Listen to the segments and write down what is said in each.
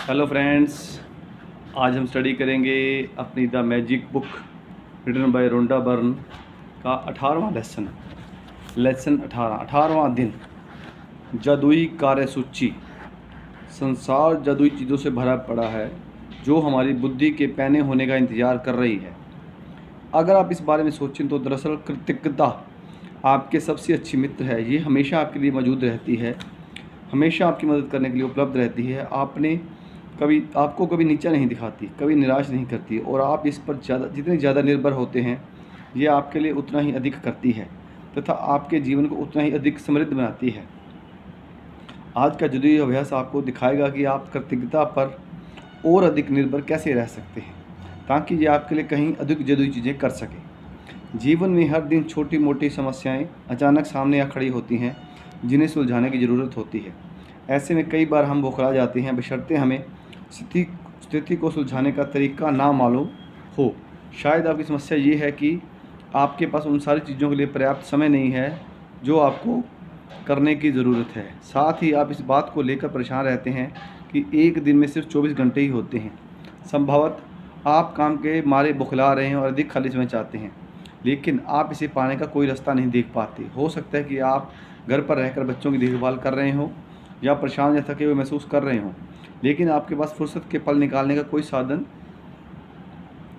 Hello friends, आज हम study करेंगे अपनी the magic book written by Rhonda Byrne का 18वां लेसन। लेसन 18वां दिन। जादुई कार्यसूची। संसार जादुई चीज़ों से भरा पड़ा है जो हमारी बुद्धि के पैने होने का इंतज़ार कर रही है। अगर आप इस बारे में सोचें तो दरअसल कृतज्ञता आपके सबसे अच्छी मित्र है। ये हमेशा आपके लिए मौजूद रहती है, हमेशा आपकी मदद करने के लिए उपलब्ध रहती है। आपको कभी नीचा नहीं दिखाती, कभी निराश नहीं करती, और आप इस पर जितने ज़्यादा निर्भर होते हैं ये आपके लिए उतना ही अधिक करती है तथा आपके जीवन को उतना ही अधिक समृद्ध बनाती है। आज का जादुई अभ्यास आपको दिखाएगा कि आप कृतज्ञता पर और अधिक निर्भर कैसे रह सकते हैं ताकि ये आपके लिए कहीं अधिक जादुई चीज़ें कर सकें। जीवन में हर दिन छोटी मोटी समस्याएं अचानक सामने आ खड़ी होती हैं जिन्हें सुलझाने की ज़रूरत होती है। ऐसे में कई बार हम बौखला जाते हैं बशर्ते हमें स्थिति को सुलझाने का तरीका ना मालूम हो। शायद आपकी समस्या ये है कि आपके पास उन सारी चीज़ों के लिए पर्याप्त समय नहीं है जो आपको करने की ज़रूरत है। साथ ही आप इस बात को लेकर परेशान रहते हैं कि एक दिन में सिर्फ 24 घंटे ही होते हैं। संभवतः आप काम के मारे बौखला रहे हैं और अधिक खाली समय चाहते हैं, लेकिन आप इसे पाने का कोई रास्ता नहीं देख पाते। हो सकता है कि आप घर पर रहकर बच्चों की देखभाल कर रहे हों या परेशान या थके हुए महसूस कर रहे हों, लेकिन आपके पास फुर्सत के पल निकालने का कोई साधन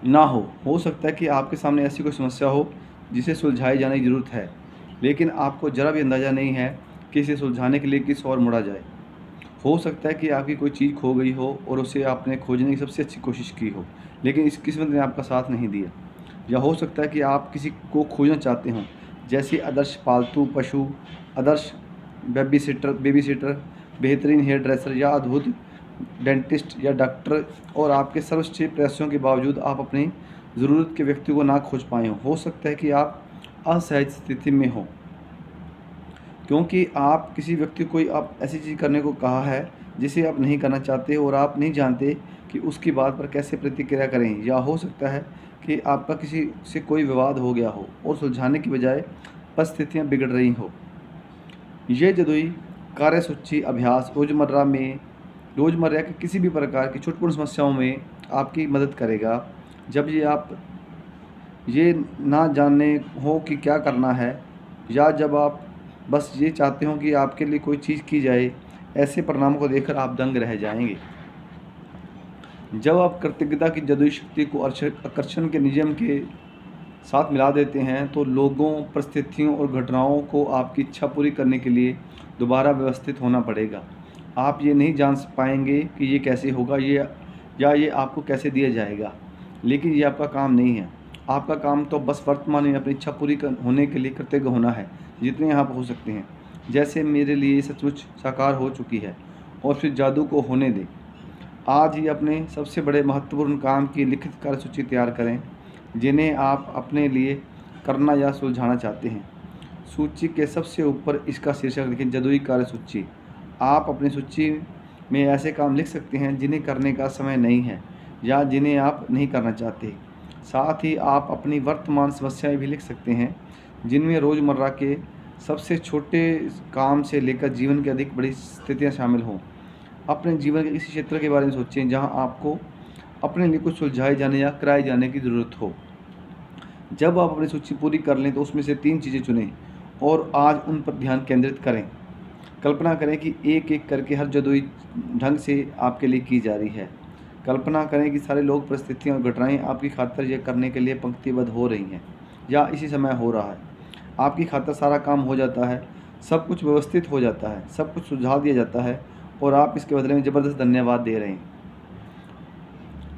ना हो सकता है कि आपके सामने ऐसी कोई समस्या हो जिसे सुलझाई जाने की ज़रूरत है, लेकिन आपको ज़रा भी अंदाज़ा नहीं है कि इसे सुलझाने के लिए किस ओर मुड़ा जाए। हो सकता है कि आपकी कोई चीज़ खो गई हो और उसे आपने खोजने की सबसे अच्छी कोशिश की हो, लेकिन इस किस्मत ने आपका साथ नहीं दिया। या हो सकता है कि आप किसी को खोजना चाहते हों, जैसे आदर्श पालतू पशु, आदर्श बेबी सिटर, बेहतरीन हेयर ड्रेसर या अद्भुत डेंटिस्ट या डॉक्टर, और आपके सर्वश्रेष्ठ प्रयासों के बावजूद आप अपनी ज़रूरत के व्यक्ति को ना खोज पाए हों। हो सकता है कि आप असहज स्थिति में हों क्योंकि आप किसी व्यक्ति को आप ऐसी चीज़ करने को कहा है जिसे आप नहीं करना चाहते और आप नहीं जानते कि उसकी बात पर कैसे प्रतिक्रिया करें। या हो सकता है कि आपका किसी से कोई विवाद हो गया हो और सुलझाने की बजाय परिस्थितियाँ बिगड़ रही हो। ये जादुई कार्यसूची अभ्यास रोज़मर्रा के किसी भी प्रकार की छोटी समस्याओं में आपकी मदद करेगा। जब ये ना जानने हो कि क्या करना है, या जब आप बस ये चाहते हो कि आपके लिए कोई चीज़ की जाए, ऐसे परिणामों को देखकर आप दंग रह जाएंगे। जब आप कृतज्ञता की जादुई शक्ति को आकर्षण के नियम के साथ मिला देते हैं तो लोगों, परिस्थितियों और घटनाओं को आपकी इच्छा पूरी करने के लिए दोबारा व्यवस्थित होना पड़ेगा। आप ये नहीं जान पाएंगे कि ये कैसे होगा ये आपको कैसे दिया जाएगा, लेकिन ये आपका काम नहीं है। आपका काम तो बस वर्तमान में अपनी इच्छा पूरी होने के लिए कृतज्ञ होना है जितने आप हो सकते हैं। जैसे मेरे लिए सचमुच साकार हो चुकी है, और फिर जादू को होने दें। आज ही अपने सबसे बड़े महत्वपूर्ण काम की लिखित कार्यसूची तैयार करें जिन्हें आप अपने लिए करना या सुलझाना चाहते हैं। सूची के सबसे ऊपर इसका शीर्षक लिखें, जादुई कार्यसूची। आप अपनी सूची में ऐसे काम लिख सकते हैं जिन्हें करने का समय नहीं है या जिन्हें आप नहीं करना चाहते। साथ ही आप अपनी वर्तमान समस्याएं भी लिख सकते हैं जिनमें रोज़मर्रा के सबसे छोटे काम से लेकर जीवन की अधिक बड़ी स्थितियाँ शामिल हों। अपने जीवन के किसी क्षेत्र के बारे में सोचें जहां आपको अपने लिए कुछ सुलझाए जाने या कराए जाने की ज़रूरत हो। जब आप अपनी सूची पूरी कर लें तो उसमें से 3 चीज़ें चुनें और आज उन पर ध्यान केंद्रित करें। कल्पना करें कि एक एक करके हर जादुई ढंग से आपके लिए की जा रही है। कल्पना करें कि सारे लोग, परिस्थितियाँ और घटनाएँ आपकी खातिर यह करने के लिए पंक्तिबद्ध हो रही हैं या इसी समय हो रहा है। आपकी खातिर सारा काम हो जाता है, सब कुछ व्यवस्थित हो जाता है, सब कुछ सुझाव दिया जाता है और आप इसके बदले में ज़बरदस्त धन्यवाद दे रहे हैं।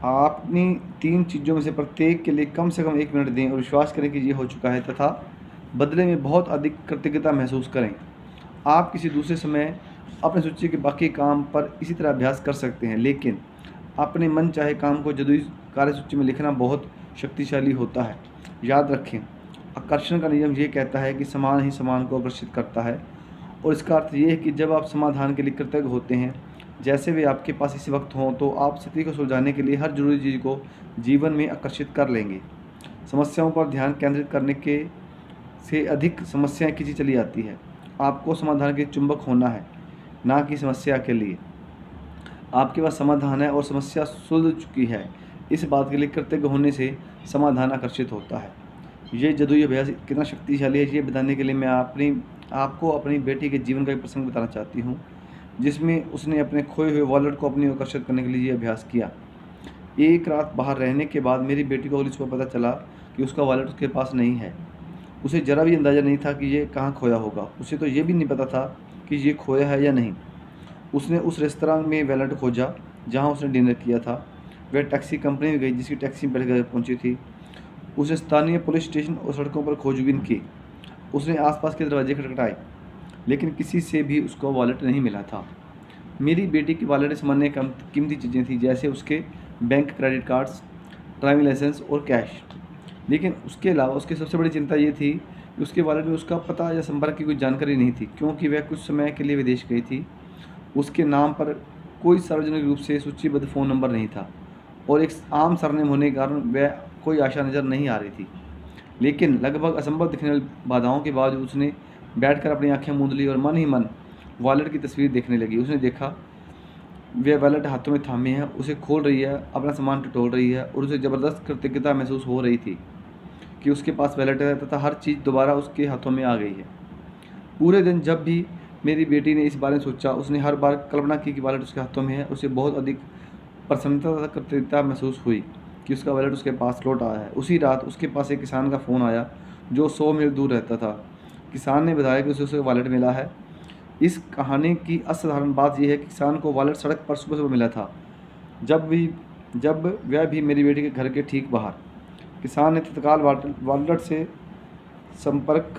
आप अपनी 3 चीज़ों में से प्रत्येक के लिए कम से कम 1 मिनट दें और विश्वास करें कि ये हो चुका है तथा बदले में बहुत अधिक कृतज्ञता महसूस करें। आप किसी दूसरे समय अपनी सूची के बाकी काम पर इसी तरह अभ्यास कर सकते हैं, लेकिन अपने मन चाहे काम को जादुई कार्यसूची में लिखना बहुत शक्तिशाली होता है। याद रखें, आकर्षण का नियम ये कहता है कि समान ही समान को आकर्षित करता है, और इसका अर्थ ये है कि जब आप समाधान के लिए कृतज्ञ होते हैं, जैसे वे आपके पास इसी वक्त हों, तो आप स्थिति को सुलझाने के लिए हर जरूरी चीज़ को जीवन में आकर्षित कर लेंगे। समस्याओं पर ध्यान केंद्रित करने के से अधिक समस्याएं खींची चली आती है। आपको समाधान के चुंबक होना है, ना कि समस्या के लिए। आपके पास समाधान है और समस्या सुलझ चुकी है। इस बात के लिए कृतज्ञ होने से समाधान आकर्षित होता है। ये जादुई अभ्यास कितना शक्तिशाली है, ये बताने के लिए मैं आपको अपनी बेटी के जीवन का एक प्रसंग बताना चाहती हूँ, जिसमें उसने अपने खोए हुए वॉलेट को अपनी ओर आकर्षित करने के लिए ये अभ्यास किया। एक रात बाहर रहने के बाद मेरी बेटी को अगली सुबह पता चला कि उसका वॉलेट उसके पास नहीं है। उसे ज़रा भी अंदाज़ा नहीं था कि ये कहाँ खोया होगा। उसे तो ये भी नहीं पता था कि ये खोया है या नहीं। उसने उस रेस्तरां में वॉलेट खोजा जहाँ उसने डिनर किया था। वह टैक्सी कंपनी में गई जिसकी टैक्सी बैठ कर पहुँची थी। उसने स्थानीय पुलिस स्टेशन और सड़कों पर खोजबीन की। उसने आसपास के दरवाजे खटखटाए, लेकिन किसी से भी उसको वॉलेट नहीं मिला था। मेरी बेटी की वॉलेट सामान्य कीमती चीज़ें थी, जैसे उसके bank credit cards, driving licence और कैश। लेकिन उसके अलावा उसकी सबसे बड़ी चिंता ये थी कि उसके वॉलेट में उसका पता या संपर्क की कोई जानकारी नहीं थी, क्योंकि वह कुछ समय के लिए विदेश गई थी। उसके नाम पर कोई सार्वजनिक रूप से सूचीबद्ध फ़ोन नंबर नहीं था और एक आम सरनेम होने के कारण वह कोई आशा नज़र नहीं आ रही थी। लेकिन लगभग असंभव दिखने वाली बाधाओं के बावजूद उसने बैठकर अपनी आंखें मूंद ली और मन ही मन वॉलेट की तस्वीर देखने लगी। उसने देखा वह वॉलेट हाथों में थामे है, उसे खोल रही है, अपना सामान टटोल रही है और उसे ज़बरदस्त कृतज्ञता महसूस हो रही थी कि उसके पास वॉलेट है तथा हर चीज़ दोबारा उसके हाथों में आ गई है। पूरे दिन जब भी मेरी बेटी ने इस बारे में सोचा, उसने हर बार कल्पना की कि वॉलेट उसके हाथों में है। उसे बहुत अधिक प्रसन्नता तथा कृतज्ञता महसूस हुई कि उसका वॉलेट उसके पास लौट आया है। उसी रात उसके पास एक किसान का फ़ोन आया जो 100 मील दूर रहता था। किसान ने बताया कि उसे वॉलेट मिला है। इस कहानी की असाधारण बात यह है कि किसान को वॉलेट सड़क पर सुबह सुबह मिला था, जब वह भी मेरी बेटी के घर के ठीक बाहर। किसान ने तत्काल वॉलेट से संपर्क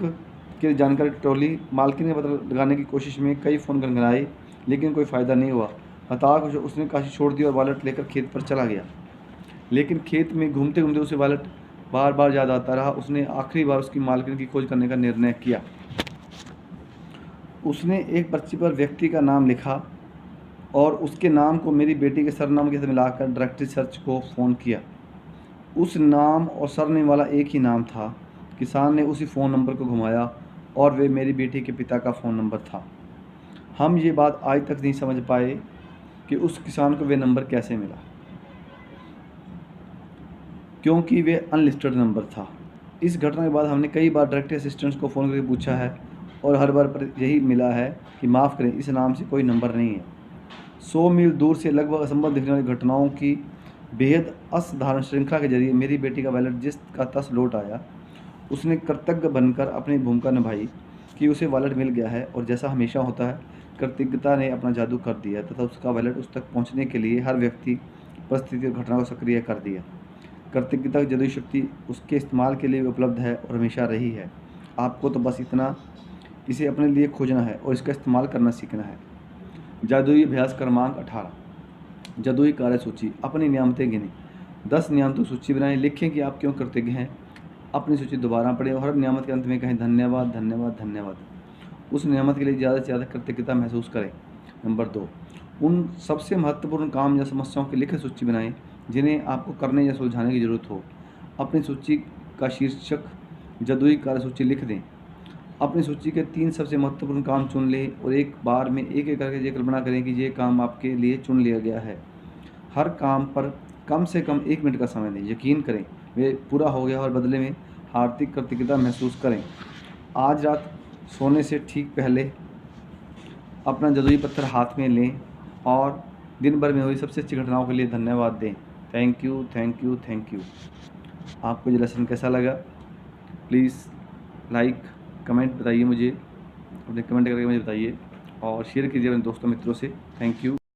की जानकारी टटोली। मालकिन का पता लगाने की कोशिश में कई फ़ोन गनगनाए, लेकिन कोई फ़ायदा नहीं हुआ। हताश उसने काशी छोड़ दी और वॉलेट लेकर खेत पर चला गया। लेकिन खेत में घूमते घूमते उसे वॉलेट बार बार याद आता रहा। उसने आखिरी बार उसकी मालकिन की खोज करने का निर्णय किया। उसने एक पर्ची पर व्यक्ति का नाम लिखा और उसके नाम को मेरी बेटी के सरनाम के साथ मिलाकर डायरेक्टरी सर्च को फ़ोन किया। उस नाम और सरनेम वाला एक ही नाम था। किसान ने उसी फ़ोन नंबर को घुमाया और वे मेरी बेटी के पिता का फ़ोन नंबर था। हम ये बात आज तक नहीं समझ पाए कि उस किसान को वे नंबर कैसे मिला, क्योंकि वे अनलिस्टेड नंबर था। इस घटना के बाद हमने कई बार डायरेक्टरी असिस्टेंट्स को फ़ोन करके पूछा है और हर बार पर यही मिला है कि माफ़ करें, इस नाम से कोई नंबर नहीं है। 100 मील दूर से लगभग असंभव दिखने वाली घटनाओं की बेहद असाधारण श्रृंखला के जरिए मेरी बेटी का वॉलेट जिसका तस लौट आया, उसने कृतज्ञ बनकर अपनी भूमिका निभाई कि उसे वॉलेट मिल गया है। और जैसा हमेशा होता है, कृतज्ञता ने अपना जादू कर दिया तथा उसका वॉलेट उस तक पहुंचने के लिए हर व्यक्ति, परिस्थिति और घटना को सक्रिय कर दिया। कृतज्ञता की जादुई शक्ति उसके इस्तेमाल के लिए उपलब्ध है और हमेशा रही है। आपको तो बस इसे अपने लिए खोजना है और इसका इस्तेमाल करना सीखना है। जादुई अभ्यास क्रमांक 18, जादुई कार्यसूची। अपनी नियामतें गिनें। 10 नियामतों की सूची बनाएं। लिखें कि आप क्यों कृतज्ञ हैं। अपनी सूची दोबारा पढ़ें और हर नियामत के अंत में कहें धन्यवाद, धन्यवाद, धन्यवाद। उस नियामत के लिए ज़्यादा से ज़्यादा कृतज्ञता महसूस करें। नंबर 2, उन सबसे महत्वपूर्ण काम या समस्याओं की लिखित सूची बनाएं जिन्हें आपको करने या सुलझाने की ज़रूरत हो। अपनी सूची का शीर्षक जादुई कार्यसूची लिख दें। अपनी सूची के 3 सबसे महत्वपूर्ण काम चुन लें और एक बार में एक एक करके ये कल्पना करें कि ये काम आपके लिए चुन लिया गया है। हर काम पर कम से कम 1 मिनट का समय दें। यकीन करें वे पूरा हो गया और बदले में हार्दिक कृतज्ञता महसूस करें। आज रात सोने से ठीक पहले अपना जादुई पत्थर हाथ में लें और दिन भर में हुई सबसे अच्छी घटनाओं के लिए धन्यवाद दें। Thank you, thank you, thank you. आपको ये लेसन कैसा लगा? प्लीज़ लाइक, कमेंट बताइए मुझे, अपने कमेंट करके मुझे बताइए और शेयर कीजिए अपने दोस्तों मित्रों से। Thank you.